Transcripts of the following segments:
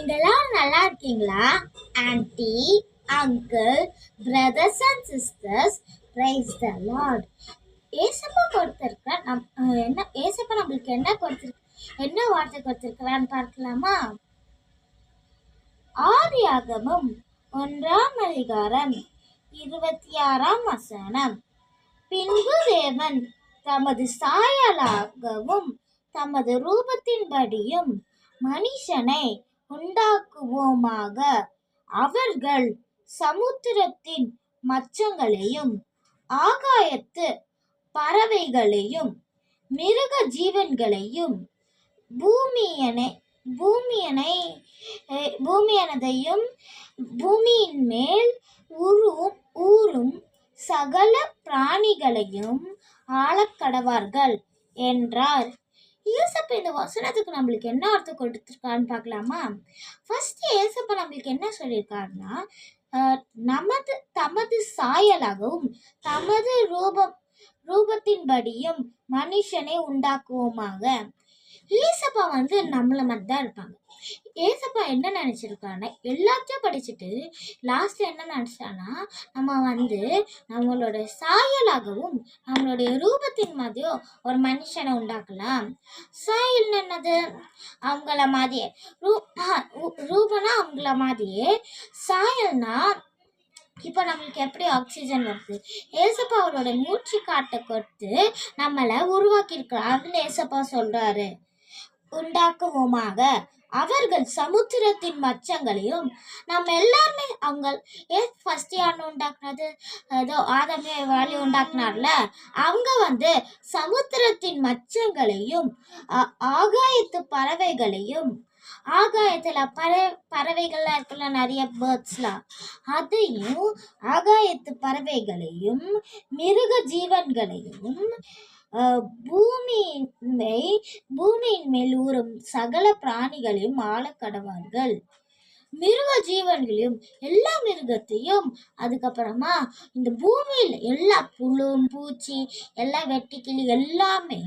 நீங்களாம் நல்லா இருக்கீங்களா? Anti, uncle, brothers and sisters, praise the Lord. ஏசப்பா கொடுத்திருக்க ஏசப்பா நம்மளுக்கு என்ன வார்த்தை கொடுத்திருக்கிறான்னு பார்க்கலாமா? ஆதியாகமம் 1 26 பின்பு தேவன் தமது சாயலாகவும் தமது ரூபத்தின்படியும் மனுஷனை உண்டாக்குவோமாக, அவர்கள் சமுத்திரத்தின் மச்சங்களையும் ஆகாயத்து பறவைகளையும் மிருக ஜீவன்களையும் பூமியனதையும் பூமியின் மேல் ஊரும் சகல பிராணிகளையும் ஆளக்கடவார்கள் என்றார். ஏசப்பா இந்த வசனத்துக்கு நம்மளுக்கு என்ன அர்த்தம் கொடுத்துருக்கான்னு பார்க்கலாமா? ஃபர்ஸ்ட் ஏசப்பா நம்மளுக்கு என்ன சொல்லியிருக்காருன்னா, தமது சாயலாகவும் தமது ரூபத்தின்படியும் மனுஷனை உண்டாக்குவோமாக. ஏசப்பா நம்மள மாதிரி தான் இருப்பாங்க. ஏசப்பா என்ன நினைச்சிருக்காங்க, எல்லாத்தையும் படிச்சுட்டு லாஸ்ட்ல என்ன நினைச்சானா, நம்ம நம்மளோட சாயலாகவும் நம்மளுடைய ரூபத்தின் மாதிரியும் ஒரு மனுஷனை உண்டாக்கலாம். சாயல் என்னது? அவங்கள மாதிரியே. ரூபனா அவங்கள மாதிரியே. சாயல்னா இப்போ நம்மளுக்கு எப்படி ஆக்சிஜன் வருது? ஏசப்பா அவரோட மூச்சு காட்ட கொடுத்து நம்மளை உருவாக்கி இருக்கிறாருன்னு ஏசப்பா சொல்றாரு. உண்டாக்குவோமாக, அவர்கள் சமுத்திரத்தின் மச்சங்களையும். நம்ம எல்லாருமே ஃபர்ஸ்ட் யாருன்னு உண்டாக்குனது? ஏதோ ஆதாமே வாலி உண்டாக்குனார்ல. அவங்க சமுத்திரத்தின் மச்சங்களையும் ஆகாயத்து பறவைகளையும், ஆகாயத்துல பறவைகள்லாம் இருக்குல்ல, நிறைய பேர்ட்ஸ்லாம், அதையும் ஆகாயத்து பறவைகளையும் மிருக ஜீவன்களையும் பூமியின் மேல் ஊறும் சகல பிராணிகளையும் ஆளக்கடவார்கள். மிருக ஜீவன்களையும், எல்லா மிருகத்தையும், அதுக்கப்புறமா இந்த பூமியில் எல்லா புழும் பூச்சி எல்லா வெட்டிக்கிளி எல்லாமே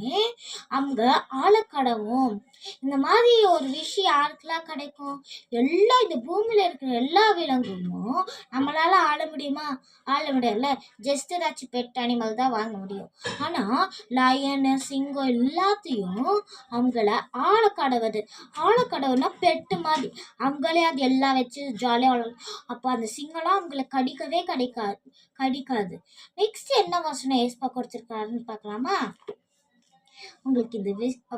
அவங்க ஆளக்கடவும். இந்த மாதிரி ஒரு விஷயம் யாருக்கெல்லாம் கிடைக்கும்? இந்த பூமியில இருக்கிற எல்லா விலங்குகளும் நம்மளால ஆள முடியுமா? ஆள முடியல. ஜஸ்ட் ஏதாச்சும் பெட் அனிமல் தான் வாங்க முடியும். ஆனா லயன், சிங்கம் எல்லாத்தையும் அவங்கள ஆளக்கடவுனா பெட்டு மாதிரி. அவங்களே அது எல்லாம் வச்சு ஜாலியாக வளரும். அப்போ அந்த சிங்கம்லாம் அவங்களை கடிக்கவே கடிக்காது. நெக்ஸ்ட் என்ன வசனம் ஏசப்பா கொடுத்துருக்காருன்னு பார்க்கலாமா? உங்களுக்கு இந்த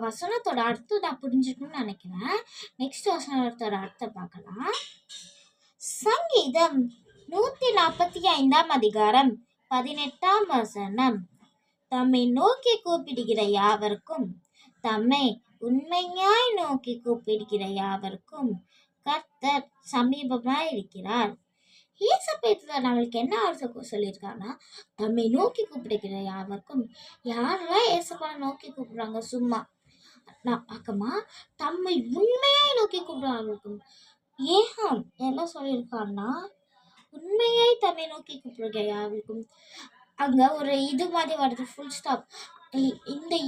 வசனத்தோட அர்த்தம் நான் புரிஞ்சுக்கணும்னு நினைக்கிறேன். நெக்ஸ்ட் வசனத்தோட அர்த்தம் பார்க்கலாம். சங்கீதம் 145 18 தம்மை நோக்கி கூப்பிடுகிற யாவருக்கும், தம்மை உண்மையாய் நோக்கி கூப்பிடுகிற யாவருக்கும் கர்த்தர் சமீபமாய் இருக்கிறார். ஏசப்பா நம்மளுக்கு என்ன அர்த்தம் சொல்லியிருக்காங்கன்னா, தம்மை நோக்கி கூப்பிடுகிற யாவருக்கும். யாரெல்லாம் ஏசப்பா நோக்கி கூப்பிடுறாங்க? சும்மா நான் பார்க்கமா, தம்மை உண்மையாய் நோக்கி கூப்பிடுறாங்களுக்கும். ஏன் என்ன சொல்லியிருக்காருன்னா, உண்மையாய் தம்மை நோக்கி கூப்பிடுகிற யாவருக்கும். அங்க ஒரு இது மாதிரி வருது, ஃபுல் ஸ்டாப்.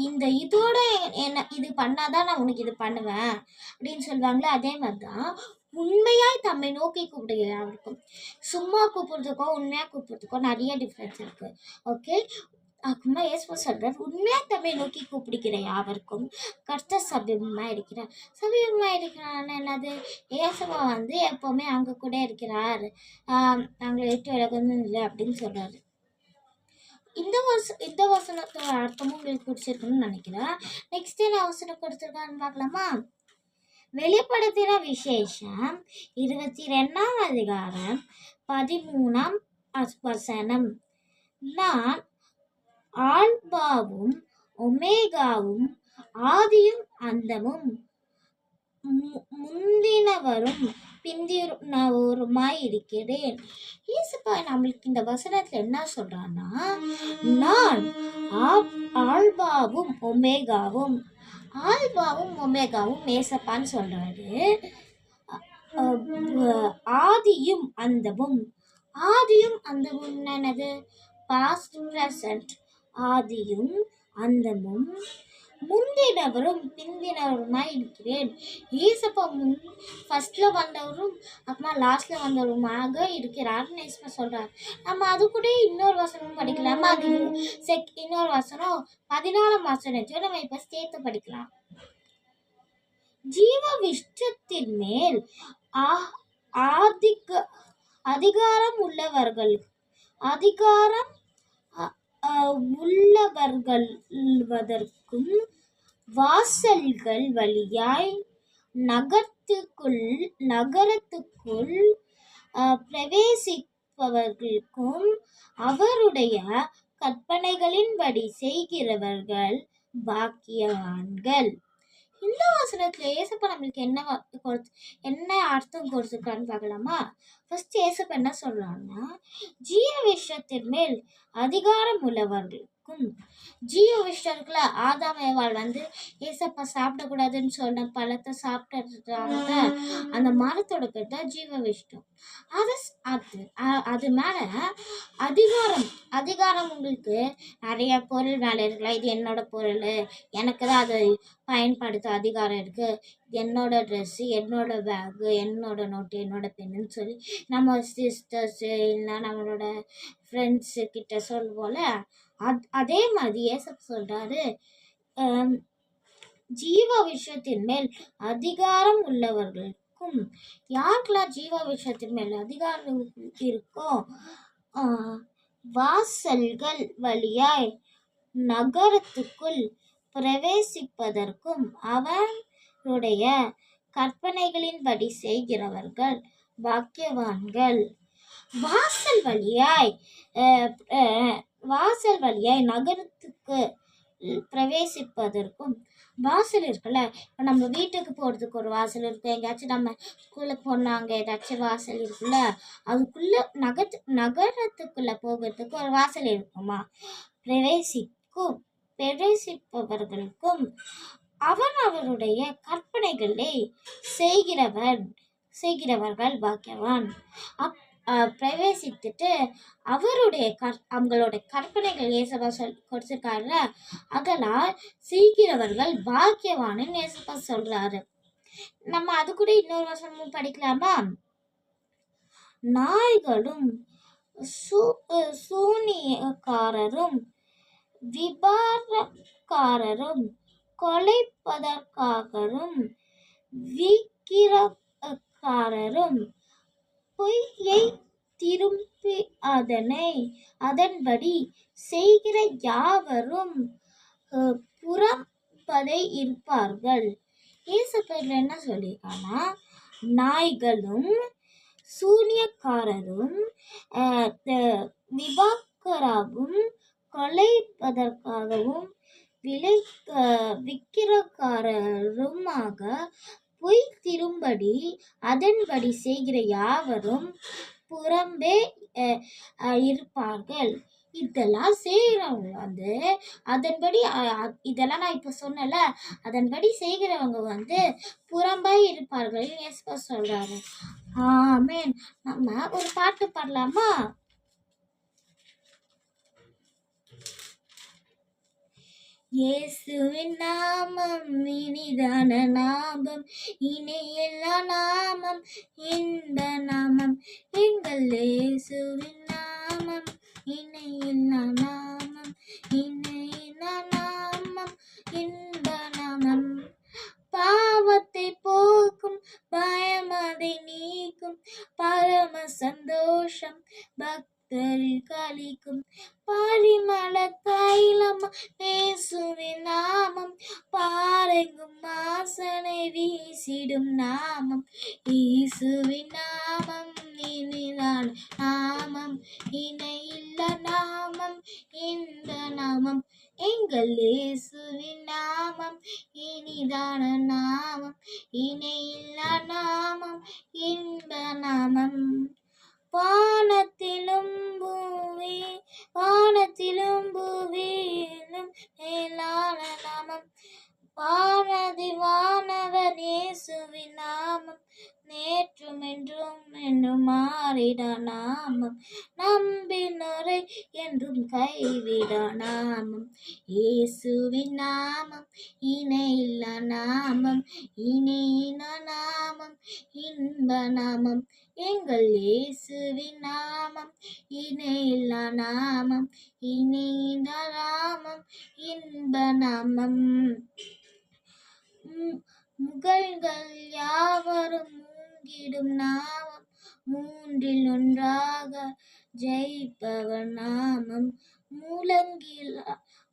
இந்த இதோட என்ன இது பண்ணாதான் நான் உனக்கு இது பண்ணுவேன் அப்படின்னு சொல்லுவாங்களே, அதே மாதிரிதான் உண்மையாய் தம்மை நோக்கி கூப்பிடுகிற யாவருக்கும். சும்மா கூப்பிடுறதுக்கோ உண்மையா கூப்பிடுறதுக்கோ நிறைய டிஃப்ரென்ஸ் இருக்கு. ஓகே, அப்புறமா ஏசப்பா சொல்றார், உண்மையா தம்மை நோக்கி கூப்பிடுகிற யாவருக்கும் கர்த்தர் சமீபமா இருக்கிறார். சமீபமா இருக்கிறான்னு என்னது? ஏசப்பா எப்பவுமே அங்க கூட இருக்கிறார், அவங்களை விட்டு விலகணும் இல்லை அப்படின்னு சொல்றாரு. இந்த வசனத்தோட அர்த்தமும் உங்களுக்கு பிடிச்சிருக்குன்னு நினைக்கிறேன். நெக்ஸ்ட் என்ன வசனம் கொடுத்துருக்கான்னு பார்க்கலாமா? வெளிப்படுத்தின விசேஷம் 22 13 நான் ஆல்பாவும் ஒமேகாவும் ஆதியும் அந்தமும் முந்தினவரும் பிந்தினவருமாய் இருக்கிறேன். ஏசப்பா நம்மளுக்கு இந்த வசனத்துல என்ன சொல்றான்னா, நான் ஆல்பாவும் ஒமேகாவும் ஏசப்பான்னு சொல்றாரு. ஆதியும் அந்தமும் என்னது? Past present. ஆதியும் அந்தமும் முந்தினவரும் பிந்தினவருமாய் இருக்கிறேன். ஏசப்பா ஃபர்ஸ்ட்ல வந்தவரும் அப்புறமா லாஸ்ட்ல வந்தவருமாக இருக்கிறார்னு ஏசப்பா சொல்றாரு. நம்ம அது கூட இன்னொரு வசனமும் படிக்கலாம். அது இன்னொரு வசனம் 14ஆம் வசனத்தையும் நம்ம இப்ப சேர்த்து படிக்கலாம். ஜீவ விஷ்டத்தின் மேல் அதிகாரம் உள்ளவர்களுக்கும் வாசல்கள் வழியாய் நகரத்துக்குள் பிரவேசிப்பவர்களுக்கும் அவருடைய கற்பனைகளின்படி செய்கிறவர்கள் பாக்கியவான்கள். இந்த வசனத்துல ஏசப்பா நம்மளுக்கு என்ன அர்த்தம் கொடுத்துருக்கான்னு பார்க்கலாமா? ஃபர்ஸ்ட் ஏசப்பா என்ன சொல்றாங்கன்னா, ஜீவ விஷயத்தின் மேல் அதிகாரம் உள்ளவர்களுக்கும், ஜீவ விஷயம் இருக்குல்ல, ஆதாம் ஏவாள் ஏசப்பா சாப்பிடக்கூடாதுன்னு சொன்ன பழத்தை சாப்பிட்டதுனால அந்த மரத்தோட பேர் தான் ஜீவ விஷயம். அது மேல அதிகாரம் உங்களுக்கு நிறைய பொருள் மேல இருக்கலாம். இது என்னோட பொருள், எனக்கு தான் அதை பயன்படுத்த அதிகாரம் இருக்கு, என்னோட ட்ரெஸ்ஸு, என்னோட பேகு, என்னோட நோட்டு, என்னோட பெண்ணுன்னு சொல்லி நம்ம சிஸ்டர்ஸு இல்லை நம்மளோட ஃப்ரெண்ட்ஸு கிட்ட சொல்லுவோம்ல, அதே மாதிரி ஏசப்பா சொல்றாரு, ஜீவ விஷயத்தின் மேல் அதிகாரம் உள்ளவர்களுக்கும், யாருக்கெல்லாம் ஜீவ விஷயத்தின் மேல் அதிகாரம் இருக்கோ, வாசல்கள் வழியாய் நகரத்துக்குள் பிரவேசிப்பதற்கும் அவருடைய கற்பனைகளின்படி செய்கிறவர்கள் பாக்கியவான்கள். வாசல் வழியாய் நகரத்துக்கு பிரவேசிப்பதற்கும், வாசல் இருக்குல்ல, இப்போ நம்ம வீட்டுக்கு போகிறதுக்கு ஒரு வாசல் இருக்கும், எங்கேயாச்சும் நம்ம ஸ்கூலுக்கு போனாங்க ஏதாச்சும் வாசல் இருக்குல்ல, அதுக்குள்ள நகரத்துக்குள்ள போகிறதுக்கு ஒரு வாசல் இருக்குமா, பிரவேசிப்பவர்களுக்கும் அவருடைய கற்பனைகளை செய்கிறவர்கள் பாக்கியவான். பிரவேசித்துட்டு அவங்களோட கற்பனைகள் ஏசப்பா கொடுத்துருக்காருல, அதெல்லாம் செய்கிறவர்கள் பாக்கியவான்னு ஏசப்பா சொல்றாரு. நம்ம அது கூட இன்னொரு வசனமும் படிக்கலாமா? நாய்களும் சூனியக்காரரும் விபாரக்காரரும் கொலைப்பதற்காரரும் விக்கிரகாரரும் பொய்யை திரும்பி அதன்படி செய்கிற யாவரும் புறம்பதை இருப்பார்கள். ஏசப்பேர்ல என்ன சொல்லியிருக்காங்கன்னா, நாய்களும் சூனியக்காரரும் விபாக்கராவும் கொலைப்பதற்காகவும் விக்கிரகாரருமாக பொய் திரும்படி அதன்படி செய்கிற யாவரும் புறம்பே இருப்பார்கள். இதெல்லாம் செய்கிறவங்க அதன்படி இதெல்லாம் நான் இப்போ சொன்னல, அதன்படி செய்கிறவங்க புறம்பாய் இருப்பார்கள் ஏசப்பா சொல்றாரு. ஆமென். நம்ம ஒரு பாட்டு பாடலாமா? இயேசுவின் நாமம் இனிதான நாமம், இணையில்லா நாமம், இந்த நாமம் எங்கள் இயேசுவின் நாமம், இணையில்லா நாமம், இணையில்லா நாமம், இந்த நாமம் பாவத்தை போக்கும், பயம் அதை நீக்கும், பரம சந்தோஷம் பக்தரில் கலிக்கும், பரிமள தைலம் இயேசுவின் நாமம், பாரெங்கும் வாசனை வீசிடும் நாமம், இயேசுவின் நாமம் இனிதான நாமம், இணையில்ல நாமம், இந்த நாமம் எங்கள் இயேசுவின் நாமம், இனிதான நாமம், இணையில்ல நாமம், இந்த நாமம் வானத்திலும் பூவியிலும் மேலான நாமம், வானவர் இயேசுவின் நாமம், நேற்றும் என்றும் மாறிட நாமம், நம்பினோரை என்றும் கை கைவிட நாமம் இயேசுவின் நாமம் இணையில்லா நாமம் இனியின நாமம் இன்ப நாமம் எங்கள் இயேசுவின் நாமம் இணையில்லா நாமம் இனியின நாமம் இன்ப நாமம் முகல்கள் யாவரும் மூங்கிடும் நாமம் மூன்றில் ஒன்றாக ஜெயிப்பவர் நாமம்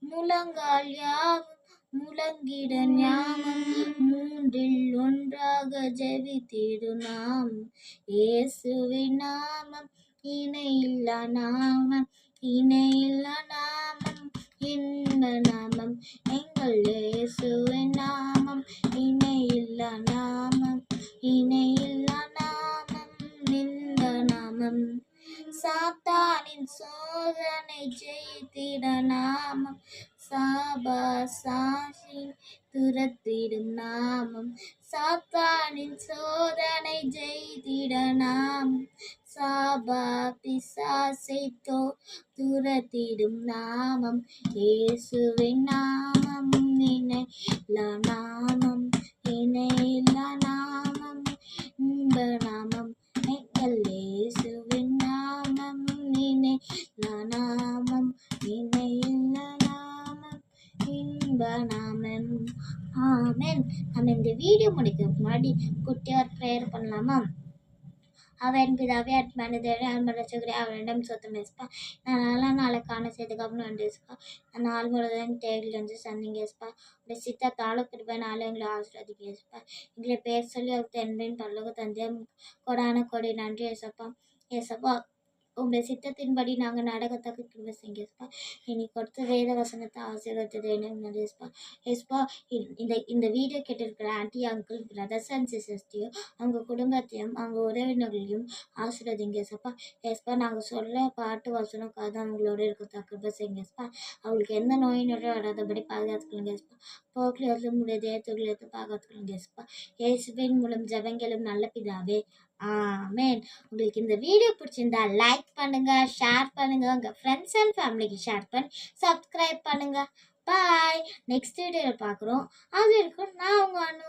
முழங்கால் யாவும் முழங்கிட ஞானம் மூன்றில் ஒன்றாக ஜெபித்திடும் நாமம் இயேசுவின் நாமம் இணையில்லா நாமம் இணையில்லா நாமம் இன்ப நாமம் எங்கள் இயேசுவின் நாமம் இணையில்லா நாமம் இணையில்லா நாமம் இன்ப நாமம் சாத்தானின் சோதனை ஜெயித்திட நாமம் சாபாசாசின் துரத்திடும் நாமம் சாத்தானின் சோதனை ஜெயித்திட நாமம் சாபா பிசாசை துரத்திடும் நாமம் இயேசுவின் நாமம் இணையில்லா நாமம் இணையில்லா நாமம் இன்ப நாமம் எங்கள் இயேசுவின் நாமம் இணையில்லா நாமம் இணையில்லா நாமம் இன்ப நாமம். ஆமென். நம்ம இந்த வீடியோ முடிக்கிறதுக்கு முன்னாடி குட்டியார் ப்ரேயர் பண்ணலாமா? அவன் பிதாவே அட்மானதேவே அன்பரசுகிறே அவனிடம் சொத்தம் எஸ்பா நான் நல்லா நாளை காண செய்துக்கப்புறம் நன்றி எஸ்பா நான் நாள் முழுவதும் தேடில் வந்து சந்திங்க எஸ்பா உடைய சித்த தாளக்கிருப்ப நாளை எங்களை ஆசிர்வதிக்க எஸ்பா எங்களை பேர் சொல்லி அவர் தென்பின் பரலோக தந்தையம் கொடான கொடி நன்றி எசப்பா எசப்பா உங்களுடைய சித்தத்தின்படி நாங்கள் நடக்கத்தக்க கிருபை செய்யுங்க எஸ்பா இனி கொடுத்த வேத வசனத்தை ஆசீர்வதித்தது என்ன எஸ்பா எஸ்பா இந்த வீடியோ கேட்டிருக்கிற ஆன்டி அங்கிள் பிரதர்ஸ் அண்ட் சிஸ்டர்ஸையும் அவங்க குடும்பத்தையும் அவங்க உறவினர்களையும் ஆசீர்வதிங்க எஸ்பா எஸ்பா நாங்கள் சொல்ல பாட்டு வசனம் கதை அவங்களோட இருக்கத்தக்க கிருபை செய்யுங்க எஸ்பா அவங்களுக்கு எந்த நோய் நொடியும் வராதபடி பாதுகாத்துக்கொள்ளுங்க எஸ்பா போக்கிலிருந்து உங்களுடைய தேவத்துகளை பாதுகாத்துக்கொள்ளுங்க எஸ்பா இயேசுவின் மூலம் ஜெபங்களும் நல்ல பிதாவே ஆமென். உங்களுக்கு இந்த வீடியோ பிடிச்சிருந்தா லைக் பண்ணுங்க, ஷேர் பண்ணுங்க, உங்க ஃப்ரெண்ட்ஸ் அண்ட் ஃபேமிலிக்கு ஷேர் பண்ணி சப்ஸ்கிரைப் பண்ணுங்க. பாய். நெக்ஸ்ட் வீடியோவில் பார்க்குறோம். அது வரைக்கும் நான் உங்க அனு.